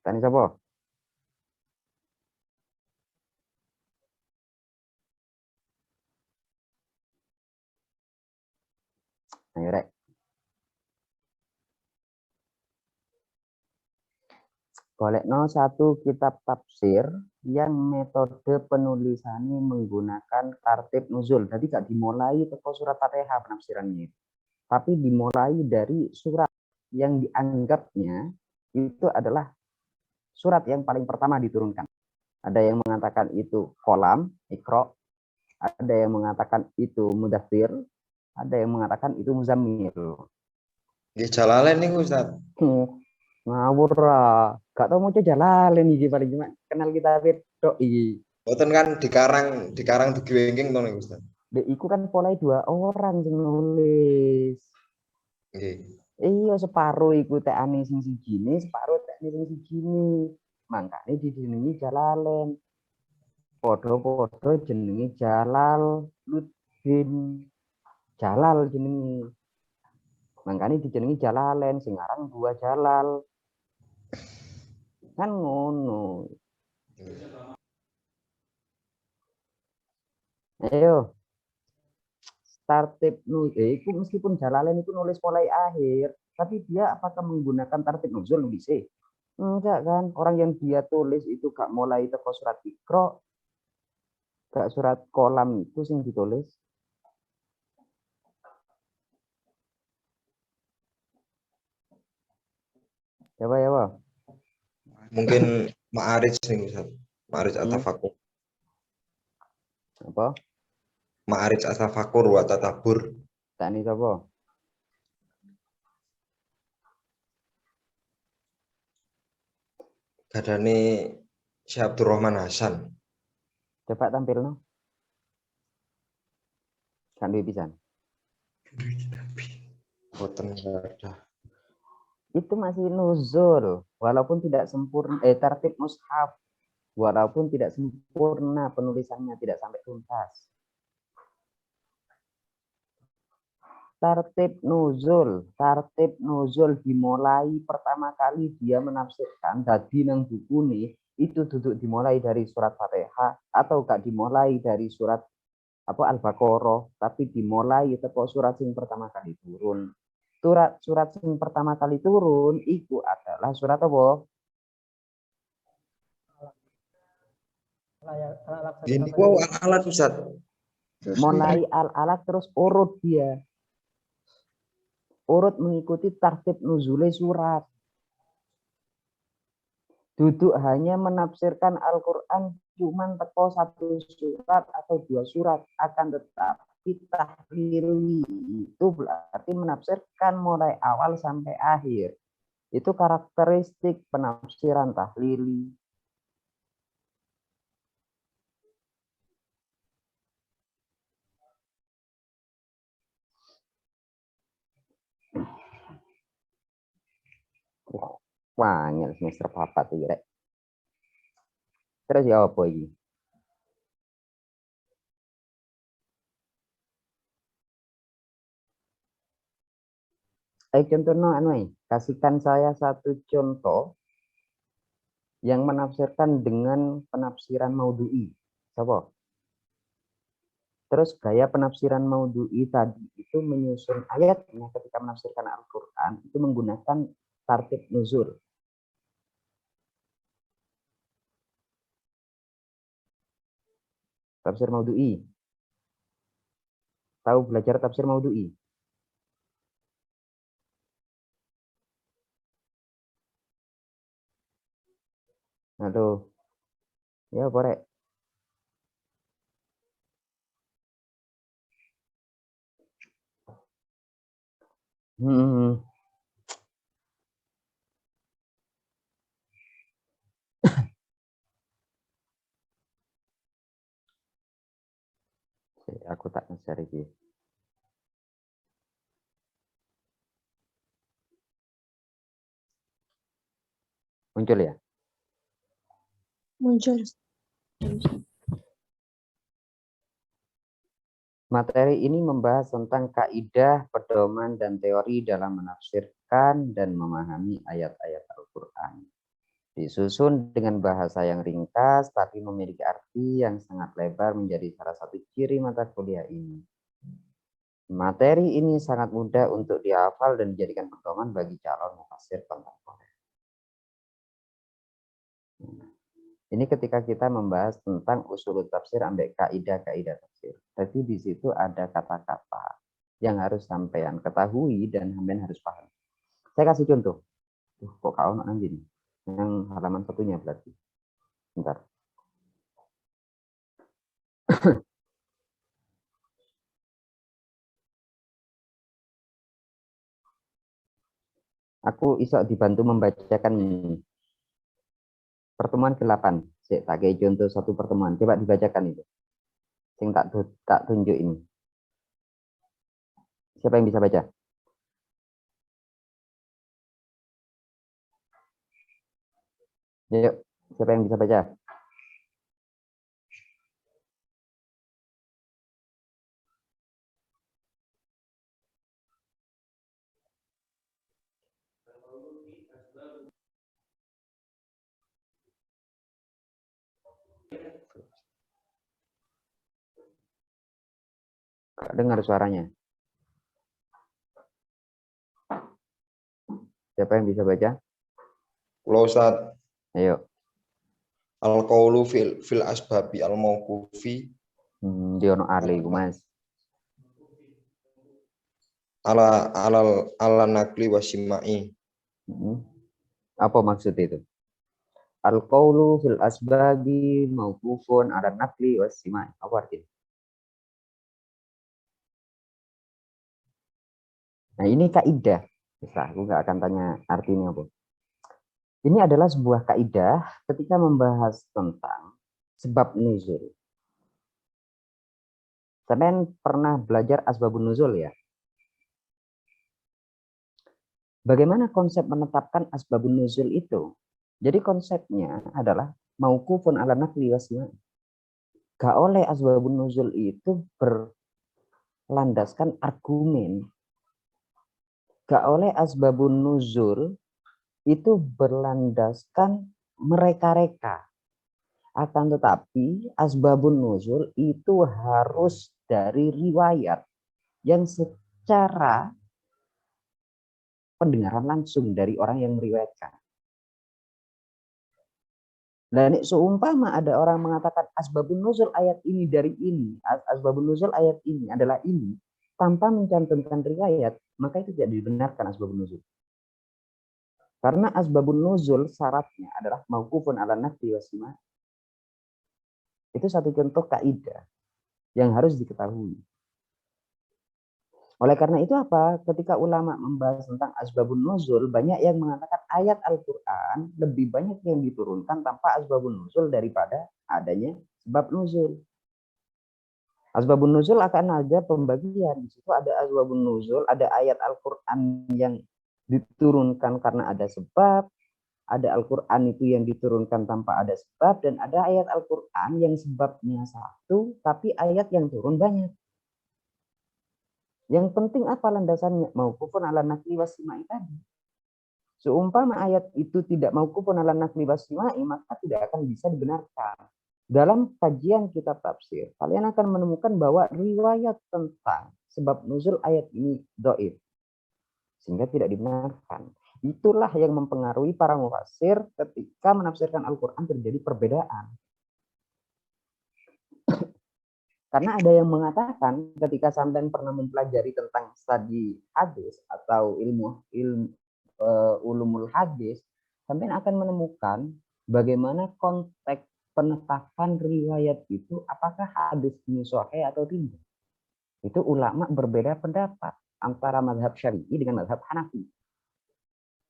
Tani sapa? Ayo rek. Golekno satu kitab tafsir yang metode penulisannya menggunakan tartib nuzul. Jadi gak dimulai teko surat Fatihah penafsirannya. Tapi dimulai dari surat yang dianggapnya itu adalah surat yang paling pertama diturunkan. Ada yang mengatakan itu kolam, Iqra. Ada yang mengatakan itu Mudaththir. Ada yang mengatakan itu Muzammil. Nggih Jalalain nih Ustaz. Ngawur lah. Gak tau mau Jalalain iki paling cuma kenal kita tok iki. Boten kan dikarang digiwengking to nih Ustaz. Dek iku kan polai 2 orang sing nulis. Nggih. Iya separuh iku tekane sing sijine, separuh tekane sing sijine. Makane dijenengi Jalalain. Padha-padha jenenge Jalal Luddin. Jalal jenenge. Makane dijenengi Jalalain sing aran 2 Jalal. Kan ngono. Ayo. Tartib itu meskipun Jalalain itu nulis mulai akhir, tapi dia apakah menggunakan tartib nuzul nulisnya? Enggak kan? Orang yang dia tulis itu gak mulai teko surat Iqra, gak surat kolam itu sing ditulis. Coba ya, Pak. Mungkin Ma'arij nih Ustaz. Ma'arij At-Tafakur. Apa? Ma'arij At-Tafakur wa Tatabur. Tani sapa? Gadane Syekh Abdurrahman Hasan. Coba tampilno. Kan duwe pisan. Boten ada. Itu masih nuzul, walaupun tidak sempurna tartib mushaf, walaupun tidak sempurna penulisannya, tidak sampai tuntas. Tartib nuzul dimulai pertama kali dia menafsirkan dadi nang buku nih itu duduk dimulai dari surat Fatihah atau gak dimulai dari surat apa Al-Baqarah, tapi dimulai teko surat yang pertama kali turun. Surat yang pertama kali turun itu adalah surat apa? Ini wow alat Ustaz. Mulai al-alaq terus urut dia. Urut mengikuti tartib nuzulnya surat. Duduk hanya menafsirkan Al-Quran cuman teko 1 surat atau 2 surat, akan tetapi tahlili itu berarti menafsirkan mulai awal sampai akhir. Itu karakteristik penafsiran tahlili. Wah, semester 4 iki rek. Terus ya apa iki? Contohnya kasihkan saya satu contoh yang menafsirkan dengan penafsiran maudhu'i. Siapa? Terus gaya penafsiran maudhu'i tadi itu menyusun ayatnya ketika menafsirkan Al-Quran itu menggunakan tartib nuzul. Tafsir maudhu'i. Tahu belajar tafsir maudhu'i? Aduh. Ya, korek. Aku tak nge-share iki. Muncul ya? Muncul. Materi ini membahas tentang kaidah, pedoman, dan teori dalam menafsirkan dan memahami ayat-ayat Al-Quran. Disusun dengan bahasa yang ringkas tapi memiliki arti yang sangat lebar menjadi salah satu ciri mata kuliah ini. Materi ini sangat mudah untuk dihafal dan dijadikan pedoman bagi calon mufassir kontemporer. Ini ketika kita membahas tentang usul tafsir ambek kaidah-kaidah tafsir. Jadi di situ ada kata-kata yang harus sampean ketahui dan sampean harus paham. Saya kasih contoh. Kok kau nanti nih? Yang halaman satunya berarti. Bentar. Aku iso dibantu membacakan ini. Pertemuan ke-8. Saya tak kayak contoh satu pertemuan. Coba dibacakan itu. Sing tak tunjuk ini. Siapa yang bisa baca? Yuk, siapa yang bisa baca? Gak dengar suaranya. Siapa yang bisa baca? Kalau saat Ayo. al-qaulu fil asbabi al-mauqufi Diono Ali, Mas. ala nakli wasimai. Apa maksud itu? Al-qaulu fil asbabi mauqufun ala nakli wasimai. Apa artinya? Nah, ini kaidah. Bisa, aku nggak akan tanya artinya apa. Ini adalah sebuah kaidah ketika membahas tentang sebab nuzul. Kalian pernah belajar asbabun nuzul ya? Bagaimana konsep menetapkan asbabun nuzul itu? Jadi konsepnya adalah mauqufun ala nakli wasma. Gak oleh asbabun nuzul itu berlandaskan argumen. Gak oleh asbabun nuzul itu berlandaskan mereka-reka. Akan tetapi asbabun nuzul itu harus dari riwayat yang secara pendengaran langsung dari orang yang meriwayatkan. Dan seumpama ada orang mengatakan asbabun nuzul ayat ini dari ini, asbabun nuzul ayat ini adalah ini, tanpa mencantumkan riwayat, maka itu tidak dibenarkan asbabun nuzul. Karena asbabun nuzul syaratnya adalah mauqufun ala nafsi wasima. Itu satu contoh kaidah yang harus diketahui. Oleh karena itu apa? Ketika ulama membahas tentang asbabun nuzul, banyak yang mengatakan ayat Al-Quran lebih banyak yang diturunkan tanpa asbabun nuzul daripada adanya sebab nuzul. Asbabun nuzul akan ada pembagian. Di situ ada asbabun nuzul, ada ayat Al-Quran yang diturunkan karena ada sebab, ada Al-Quran itu yang diturunkan tanpa ada sebab, dan ada ayat Al-Quran yang sebabnya satu, tapi ayat yang turun banyak. Yang penting apa landasannya? Mauqufun ala nakli wasimai tadi. Seumpama ayat itu tidak mauqufun ala nakli wasimai, maka tidak akan bisa dibenarkan. Dalam kajian kitab tafsir, kalian akan menemukan bahwa riwayat tentang sebab nuzul ayat ini dhaif, sehingga tidak dibenarkan. Itulah yang mempengaruhi para mufassir ketika menafsirkan Al-Quran terjadi perbedaan. Karena ada yang mengatakan ketika sampean pernah mempelajari tentang studi hadis atau ilmu ulumul hadis, sampean akan menemukan bagaimana konteks penetapan riwayat itu, apakah hadis ini sahih atau tidak. Itu ulama berbeda pendapat antara mazhab Syafi'i dengan mazhab Hanafi.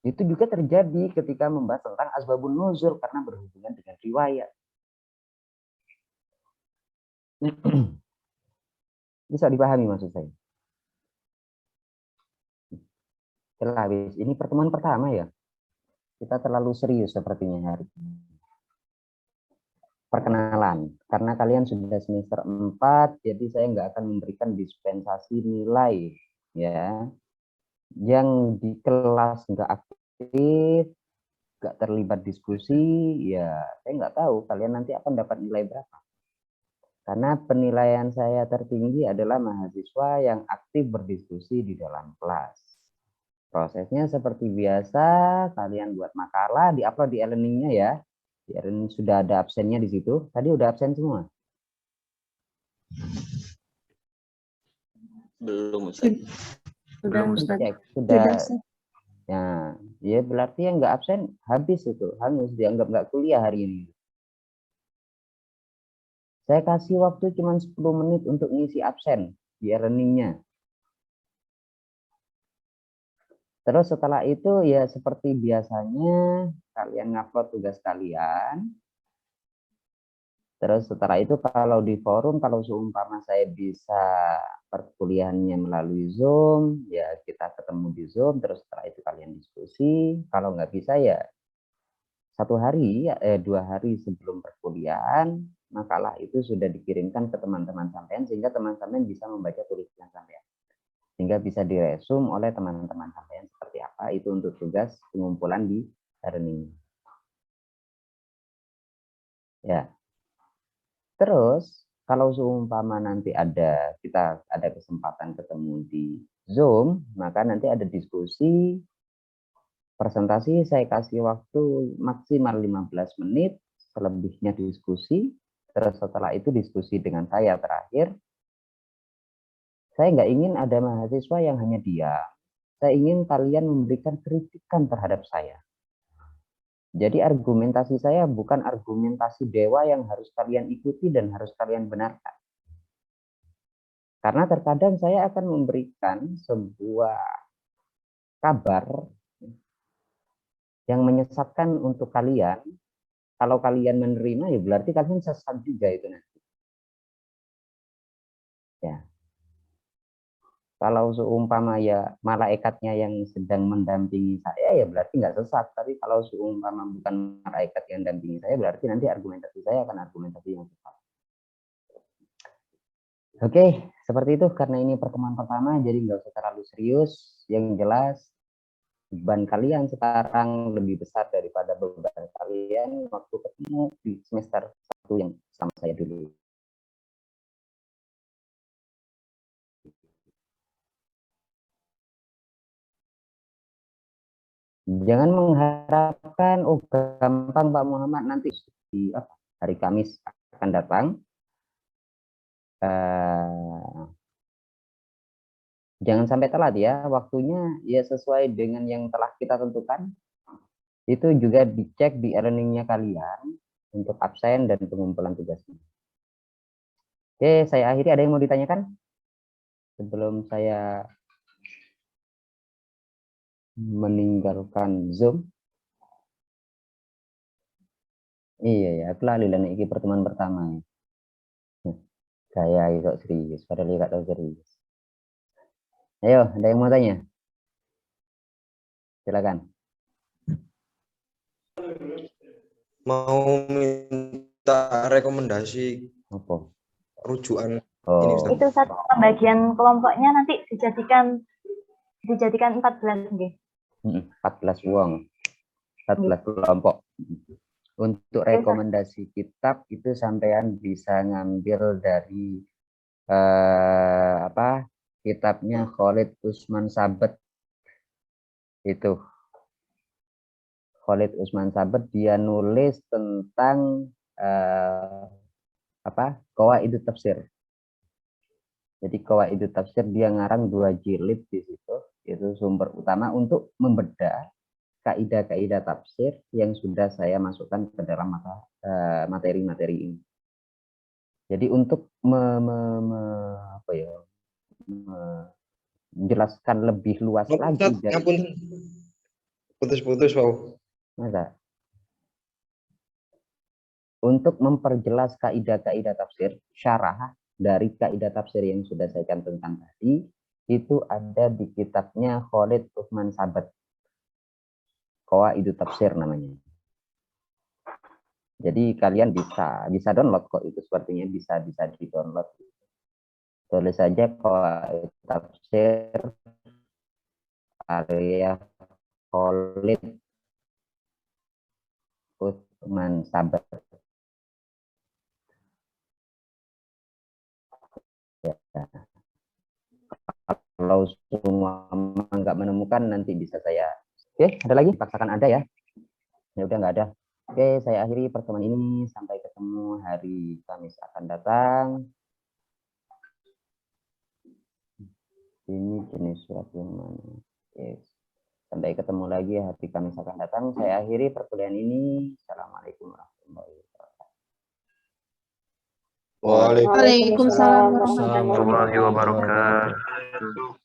Itu juga terjadi ketika membahas tentang asbabun nuzul karena berhubungan dengan riwayat. Bisa dipahami maksud saya? Ini pertemuan pertama ya. Kita terlalu serius sepertinya hari ini. Perkenalan. Karena kalian sudah semester 4, jadi saya nggak akan memberikan dispensasi nilai. Ya. Yang di kelas nggak aktif, nggak terlibat diskusi, ya saya nggak tahu kalian nanti akan dapat nilai berapa. Karena penilaian saya tertinggi adalah mahasiswa yang aktif berdiskusi di dalam kelas. Prosesnya seperti biasa, kalian buat makalah, diupload di e-learning-nya ya. Di e-learning sudah ada absennya di situ. Tadi udah absen semua? Belum, Ustaz. Sudah, Ustaz. Cek, sudah. Nah, ya berarti yang nggak absen habis itu, hangus, dianggap nggak kuliah hari ini. Saya kasih waktu cuma 10 menit untuk ngisi absen di e-learning-nya. Terus setelah itu ya seperti biasanya kalian ngupload tugas kalian. Terus setelah itu kalau di forum, kalau seumpama saya bisa perkuliahannya melalui Zoom, ya kita ketemu di Zoom, terus setelah itu kalian diskusi. Kalau nggak bisa ya 2 hari sebelum perkuliahan, makalah itu sudah dikirimkan ke teman-teman sampean sehingga teman-teman bisa membaca tulisan sampean. Sehingga bisa diresum oleh teman-teman sampean seperti apa itu untuk tugas pengumpulan di e-learning. Ya. Terus kalau seumpama nanti kita ada kesempatan ketemu di Zoom, maka nanti ada diskusi presentasi, saya kasih waktu maksimal 15 menit, selebihnya diskusi. Terus setelah itu diskusi dengan saya terakhir. Saya nggak ingin ada mahasiswa yang hanya diam. Saya ingin kalian memberikan kritikan terhadap saya. Jadi argumentasi saya bukan argumentasi dewa yang harus kalian ikuti dan harus kalian benarkan. Karena terkadang saya akan memberikan sebuah kabar yang menyesatkan untuk kalian. Kalau kalian menerima, ya berarti kalian sesat juga itu nanti. Ya. Kalau seumpama ya malaikatnya yang sedang mendampingi saya, ya berarti nggak sesat. Tapi kalau seumpama bukan malaikat yang mendampingi saya, berarti nanti argumentasi saya akan argumentasi yang sesat. Oke, seperti itu. Karena ini pertemuan pertama, jadi nggak usah terlalu serius. Yang jelas, beban kalian sekarang lebih besar daripada beban kalian waktu ketemu di semester 1 yang sama saya dulu. Jangan mengharapkan, oh gampang Pak Muhammad, nanti di hari Kamis akan datang. Jangan sampai telat ya, waktunya ya sesuai dengan yang telah kita tentukan. Itu juga dicek di e-learning-nya kalian untuk absen dan pengumpulan tugasnya. Oke, saya akhiri. Ada yang mau ditanyakan sebelum saya meninggalkan Zoom? Iya ya, aku lali lah ini pertemuan pertama ya. Kayak itu serius, padahal gak tahu serius. Ayo, ada yang mau tanya? Silakan. Mau minta rekomendasi Apa? rujukan ini, Oh, Ustaz. Itu satu pembagian kelompoknya nanti dijadikan 14 nggih. 14 uang, 14 kelompok. Untuk rekomendasi kitab itu sampean bisa ngambil dari kitabnya Khalid Usman Sabet. Itu Khalid Usman Sabet, dia nulis tentang Qawaidut Tafsir. Jadi Qawaidut Tafsir dia ngarang 2 jilid di situ. Itu sumber utama untuk membedah kaidah-kaidah tafsir yang sudah saya masukkan ke dalam materi-materi ini. Jadi untuk menjelaskan lebih luas lagi dari putus-putus, wow. masa untuk memperjelas kaidah-kaidah tafsir, syarah dari kaidah tafsir yang sudah saya cantumkan tadi, itu ada di kitabnya Khalid Usman Sabet. Qawaidut Tafsir namanya. Jadi kalian bisa download kok, itu sepertinya bisa di-download. Tulis saja Qawaidut Tafsir karya Khalid Utsman Sabar. Ya. Kalau semua nggak menemukan nanti bisa saya. Oke, ada lagi? Paksakan ada ya. Ya udah nggak ada. Oke, saya akhiri pertemuan ini. Sampai ketemu hari Kamis akan datang. Ini jenis surat yang mana? Yes. Sampai ketemu lagi hari Kamis akan datang. Saya akhiri perkuliahan ini. Assalamualaikum warahmatullahi wabarakatuh. Waalaikumsalam. Waalaikumsalam warahmatullahi warahmatullahi wabarakatuh. wabarakatuh.